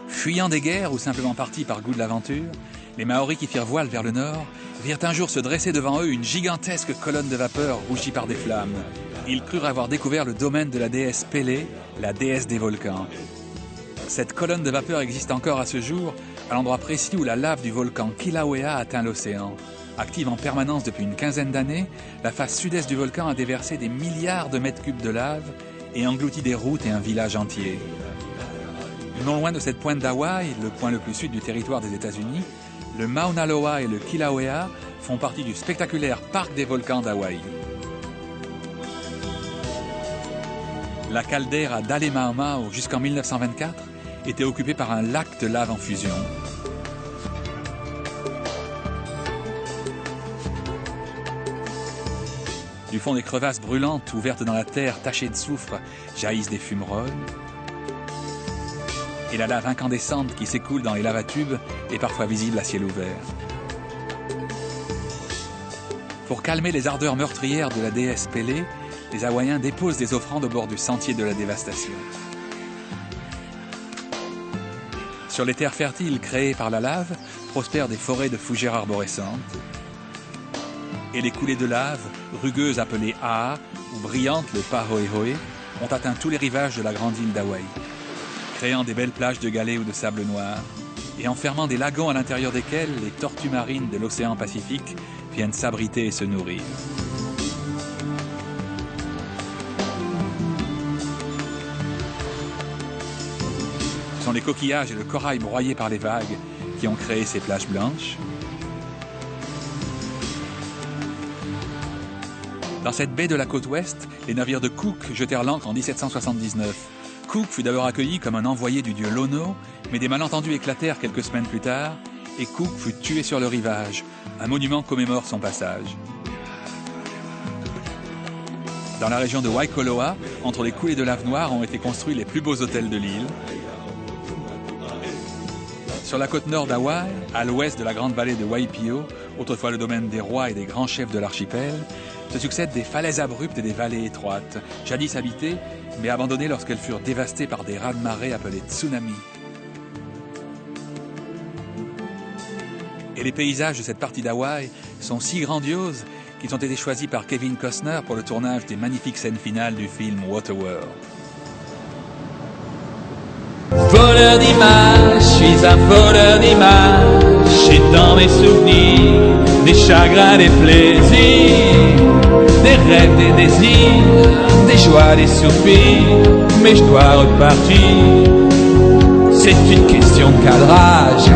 Fuyant des guerres ou simplement partis par goût de l'aventure, les Maoris qui firent voile vers le nord virent un jour se dresser devant eux une gigantesque colonne de vapeur rougie par des flammes. Ils crurent avoir découvert le domaine de la déesse Pélé, la déesse des volcans. Cette colonne de vapeur existe encore à ce jour, à l'endroit précis où la lave du volcan Kilauea atteint l'océan. Active en permanence depuis une quinzaine d'années, la face sud-est du volcan a déversé des milliards de mètres cubes de lave et englouti des routes et un village entier. Non loin de cette pointe d'Hawaï, le point le plus sud du territoire des États-Unis, le Mauna Loa et le Kilauea font partie du spectaculaire parc des volcans d'Hawaï. La caldeira d'Alemaomao, jusqu'en 1924, était occupée par un lac de lave en fusion. Du fond des crevasses brûlantes ouvertes dans la terre tachée de soufre jaillissent des fumerolles. Et la lave incandescente qui s'écoule dans les lavatubes est parfois visible à ciel ouvert. Pour calmer les ardeurs meurtrières de la déesse Pélé, les Hawaïens déposent des offrandes au bord du sentier de la dévastation. Sur les terres fertiles créées par la lave, prospèrent des forêts de fougères arborescentes. Et les coulées de lave, rugueuses appelées Aa ou brillantes, le Pahoehoe, ont atteint tous les rivages de la grande île d'Hawaï, créant des belles plages de galets ou de sable noir, et enfermant des lagons à l'intérieur desquels les tortues marines de l'océan Pacifique viennent s'abriter et se nourrir. Ce sont les coquillages et le corail broyés par les vagues qui ont créé ces plages blanches. Dans cette baie de la côte ouest, les navires de Cook jetèrent l'ancre en 1779. Cook fut d'abord accueilli comme un envoyé du dieu Lono, mais des malentendus éclatèrent quelques semaines plus tard, et Cook fut tué sur le rivage. Un monument commémore son passage. Dans la région de Waikoloa, entre les coulées de lave noire, ont été construits les plus beaux hôtels de l'île. Sur la côte nord d'Hawaï, à l'ouest de la grande vallée de Waipio, autrefois le domaine des rois et des grands chefs de l'archipel, se succèdent des falaises abruptes et des vallées étroites, jadis habitées, mais abandonnées lorsqu'elles furent dévastées par des raz-de-marée appelés tsunamis. Et les paysages de cette partie d'Hawaï sont si grandioses qu'ils ont été choisis par Kevin Costner pour le tournage des magnifiques scènes finales du film Waterworld. Voleur d'images, je suis un voleur d'images. J'ai dans mes souvenirs des chagrins, des plaisirs, des rêves, des désirs, des joies, des soupirs. Mais je dois repartir, c'est une question de cadrage.